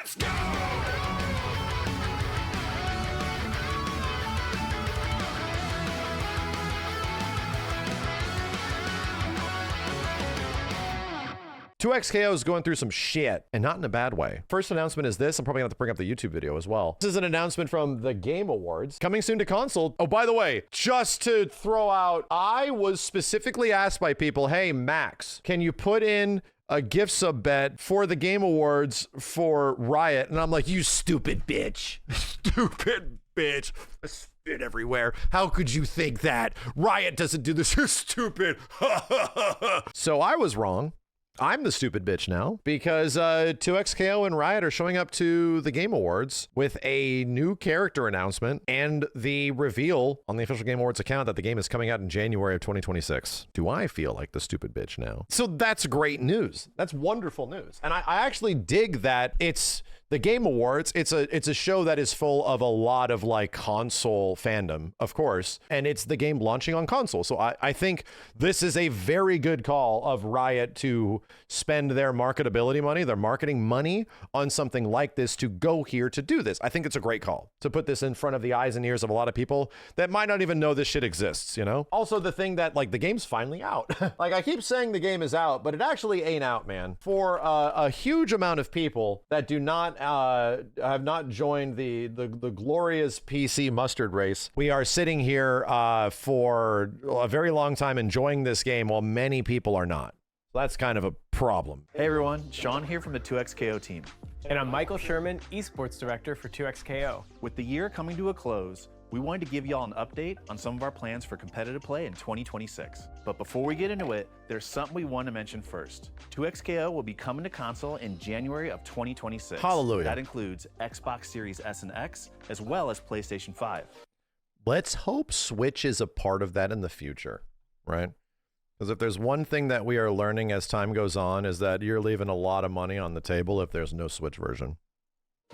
Let's go! 2XKO is going through some shit, and not in a bad way. First announcement is this. I'm probably gonna have to bring up the YouTube video as well. This is an announcement from the Game Awards, coming soon to console. Oh, by the way, just to throw out, I was specifically asked by people, hey, Max, can you put in a gift sub bet for the Game Awards for Riot? And I'm like, you stupid bitch. Stupid bitch. Spit everywhere. How could you think that? Riot doesn't do this. You're stupid. So I was wrong. I'm the stupid bitch now because 2XKO and Riot are showing up to the Game Awards with a new character announcement and the reveal on the official Game Awards account that the game is coming out in January of 2026. Do I feel like the stupid bitch now? So that's great news. That's wonderful news. And I actually dig that it's the Game Awards. It's a show that is full of a lot of like console fandom, of course, and it's the game launching on console. So I think this is a very good call of Riot to spend their marketability money, their marketing money on something like this to go here to do this. I think it's a great call to put this in front of the eyes and ears of a lot of people that might not even know this shit exists, you know? Also, the thing that like the game's finally out. Like I keep saying the game is out, but it actually ain't out, man. For a huge amount of people that do not have not joined the glorious PC mustard race, we are sitting here for a very long time enjoying this game while many people are not. That's kind of a problem. Hey everyone, Sean here from the 2XKO team. And I'm Michael Sherman, Esports Director for 2XKO. With the year coming to a close, we wanted to give y'all an update on some of our plans for competitive play in 2026. But before we get into it, there's something we want to mention first. 2XKO will be coming to console in January of 2026. Hallelujah. That includes Xbox Series S and X, as well as PlayStation 5. Let's hope Switch is a part of that in the future, right? Because if there's one thing that we are learning as time goes on is that you're leaving a lot of money on the table if there's no Switch version.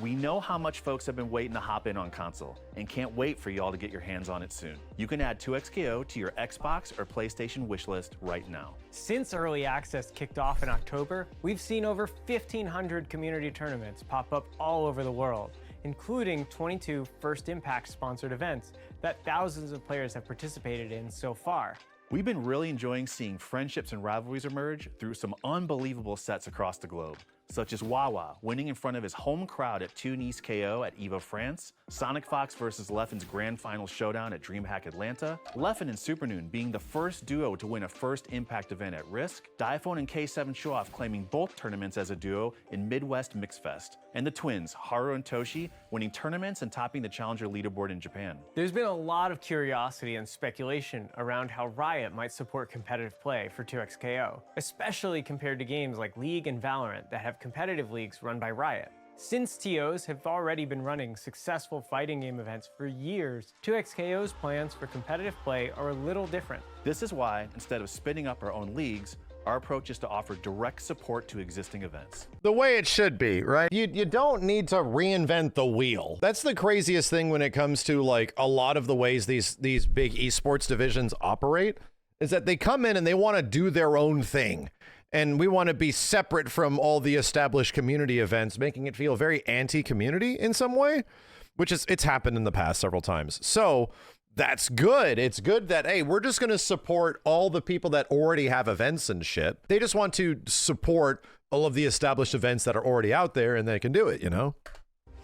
We know how much folks have been waiting to hop in on console and can't wait for y'all to get your hands on it soon. You can add 2XKO to your Xbox or PlayStation wishlist right now. Since early access kicked off in October, we've seen over 1,500 community tournaments pop up all over the world, including 22 First Impact sponsored events that thousands of players have participated in so far. We've been really enjoying seeing friendships and rivalries emerge through some unbelievable sets across the globe, such as Wawa winning in front of his home crowd at Tunis KO at EVO France, Sonic Fox versus Leffen's grand final showdown at DreamHack Atlanta, Leffen and Supernoon being the first duo to win a First Impact event at Risk, Diphone and K7 Showoff claiming both tournaments as a duo in Midwest Mixfest, and the twins, Haru and Toshi, winning tournaments and topping the Challenger leaderboard in Japan. There's been a lot of curiosity and speculation around how Riot might support competitive play for 2XKO, especially compared to games like League and Valorant that have competitive leagues run by Riot. Since TOs have already been running successful fighting game events for years, 2XKO's plans for competitive play are a little different. This is why, instead of spinning up our own leagues, our approach is to offer direct support to existing events. The way it should be, right? You don't need to reinvent the wheel. That's the craziest thing when it comes to like a lot of the ways these big esports divisions operate, is that they come in and they want to do their own thing. And we want to be separate from all the established community events, making it feel very anti-community in some way, which is, it's happened in the past several times. So that's good. It's good that, hey, we're just going to support all the people that already have events and shit. They just want to support all of the established events that are already out there and they can do it, you know?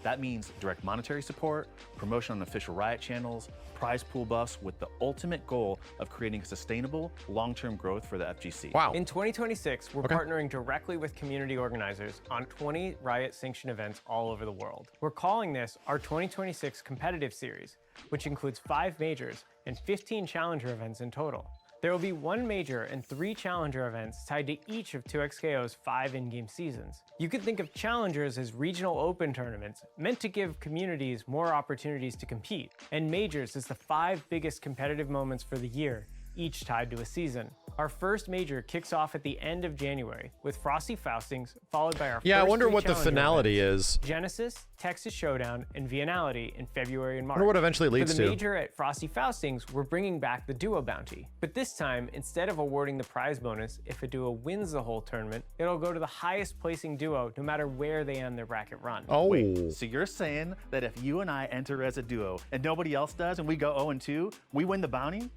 That means direct monetary support, promotion on official Riot channels, prize pool buffs, with the ultimate goal of creating sustainable, long-term growth for the FGC. Wow. In 2026, we're partnering directly with community organizers on 20 Riot-sanctioned events all over the world. We're calling this our 2026 Competitive Series, which includes 5 majors and 15 challenger events in total. There will be 1 major and 3 challenger events tied to each of 2XKO's 5 in-game seasons. You could think of challengers as regional open tournaments meant to give communities more opportunities to compete, and majors as the 5 biggest competitive moments for the year, each tied to a season. Our first major kicks off at the end of January with Frosty Faustings, followed by our Yeah, I first wonder three what the challenger finality events, is. Genesis, Texas Showdown, and Viennality in February and March. I wonder what eventually leads For the to. major at Frosty Faustings, we're bringing back the duo bounty. But this time, instead of awarding the prize bonus if a duo wins the whole tournament, it'll go to the highest placing duo no matter where they end their bracket run. Oh. Wait, so you're saying that if you and I enter as a duo and nobody else does and we go 0-2, we win the bounty?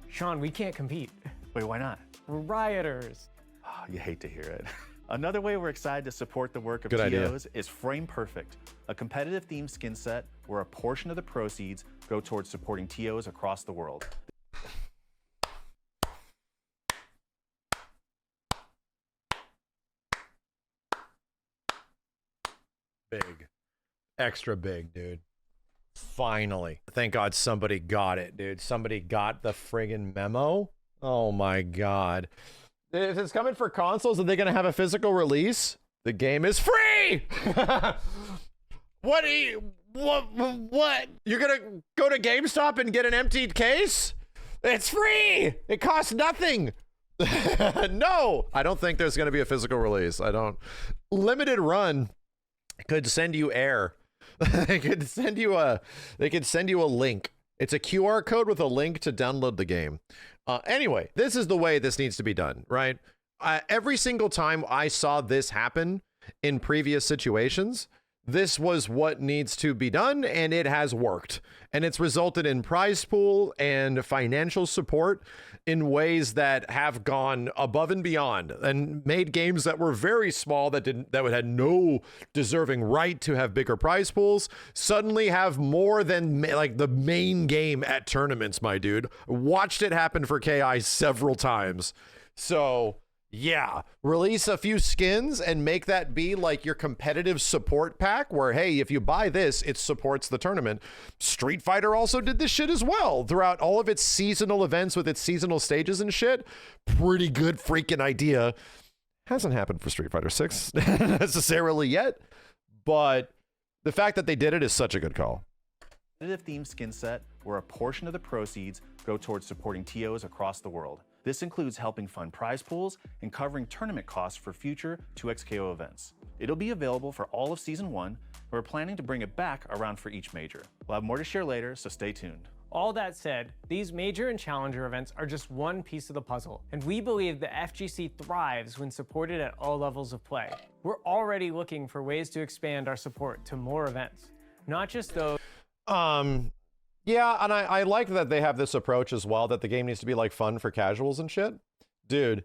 Sean, we can't compete. Wait, why not? We're rioters. Oh, you hate to hear it. Another way we're excited to support the work of Good idea. TOs is Frame Perfect, a competitive themed skin set where a portion of the proceeds go towards supporting TOs across the world. Big. Extra big, dude. Finally. Thank God somebody got it, dude. Somebody got the friggin' memo. Oh my God. If it's coming for consoles, are they going to have a physical release? The game is free! What? You're going to go to GameStop and get an emptied case? It's free! It costs nothing! No! I don't think there's going to be a physical release. I don't. Limited run could send you air. They could send you a link. It's a QR code with a link to download the game. Anyway, this is the way this needs to be done, right? Every single time I saw this happen in previous situations, this was what needs to be done, and it has worked. And it's resulted in prize pool and financial support in ways that have gone above and beyond and made games that were very small that had no deserving right to have bigger prize pools suddenly have more than like the main game at tournaments, my dude. Watched it happen for KI several times. So yeah, release a few skins and make that be like your competitive support pack where, hey, if you buy this, it supports the tournament. Street Fighter also did this shit as well throughout all of its seasonal events with its seasonal stages and shit. Pretty good freaking idea. Hasn't happened for Street Fighter 6 necessarily yet, but the fact that they did it is such a good call. Competitive themed skin set where a portion of the proceeds go towards supporting TOs across the world. This includes helping fund prize pools and covering tournament costs for future 2XKO events. It'll be available for all of Season 1. We're planning to bring it back around for each major. We'll have more to share later, so stay tuned. All that said, these major and challenger events are just one piece of the puzzle, and we believe the FGC thrives when supported at all levels of play. We're already looking for ways to expand our support to more events, not just those. Yeah, and I like that they have this approach as well, that the game needs to be like fun for casuals and shit. Dude,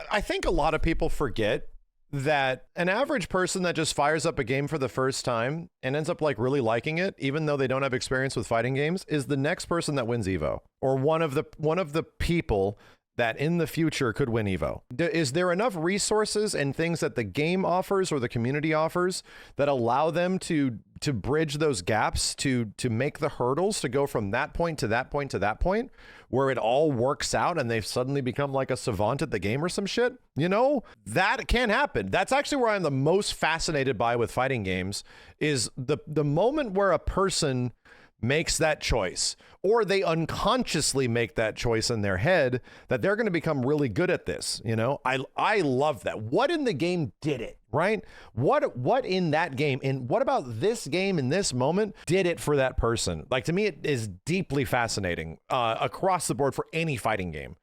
I think a lot of people forget that an average person that just fires up a game for the first time and ends up like really liking it, even though they don't have experience with fighting games, is the next person that wins Evo, or one of the people that in the future could win Evo. Is there enough resources and things that the game offers or the community offers that allow them to bridge those gaps, to make the hurdles to go from that point to that point to that point where it all works out and they've suddenly become like a savant at the game or some shit? You know, that can happen. That's actually where I'm the most fascinated by with fighting games, is the moment where a person makes that choice, or they unconsciously make that choice in their head that they're going to become really good at this. You know, I love that. What in the game did it, right? What in that game, and what about this game in this moment did it for that person? Like, to me, it is deeply fascinating across the board for any fighting game.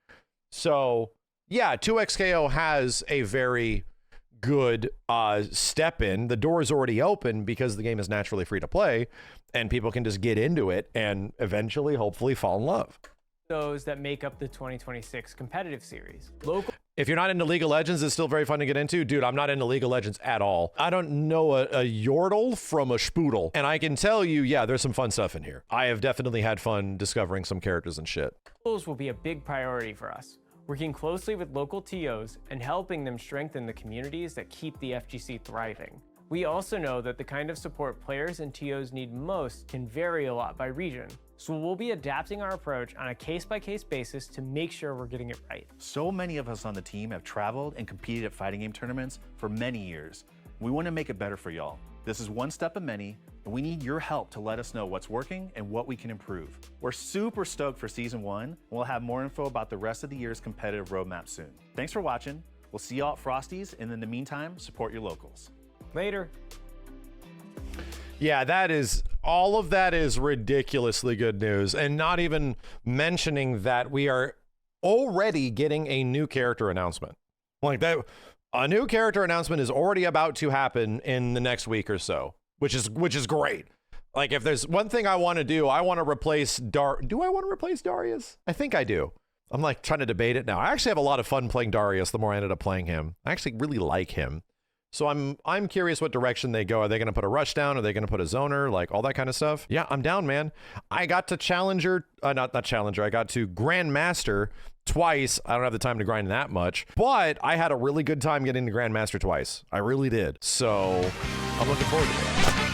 So yeah, 2XKO has a very good step in. The door is already open because the game is naturally free to play and people can just get into it and eventually hopefully fall in love. Those that make up the 2026 competitive series. If you're not into League of Legends, it's still very fun to get into. Dude, I'm not into League of Legends at all. I don't know a Yordle from a Spoodle. And I can tell you, yeah, there's some fun stuff in here. I have definitely had fun discovering some characters and shit. Locals will be a big priority for us, working closely with local TOs and helping them strengthen the communities that keep the FGC thriving. We also know that the kind of support players and TOs need most can vary a lot by region, so we'll be adapting our approach on a case-by-case basis to make sure we're getting it right. So many of us on the team have traveled and competed at fighting game tournaments for many years, We want to make it better for y'all. This is one step of many, and we need your help to let us know what's working and what we can improve. We're super stoked for season 1, and we'll have more info about the rest of the year's competitive roadmap soon. Thanks for watching. We'll see y'all at Frosty's, and in the meantime, support your locals. Later. Yeah, all of that is ridiculously good news. And not even mentioning that we are already getting a new character announcement. Like that, a new character announcement is already about to happen in the next week or so, which is great. Like if there's one thing I want to do, I want to replace do I want to replace Darius? I think I do. I'm like trying to debate it now. I actually have a lot of fun playing Darius the more I ended up playing him. I actually really like him. So I'm curious what direction they go. Are they going to put a rush down? Are they going to put a zoner? Like all that kind of stuff. Yeah, I'm down, man. I got to challenger, not challenger. I got to grandmaster twice. I don't have the time to grind that much, but I had a really good time getting to grandmaster twice. I really did. So I'm looking forward to that.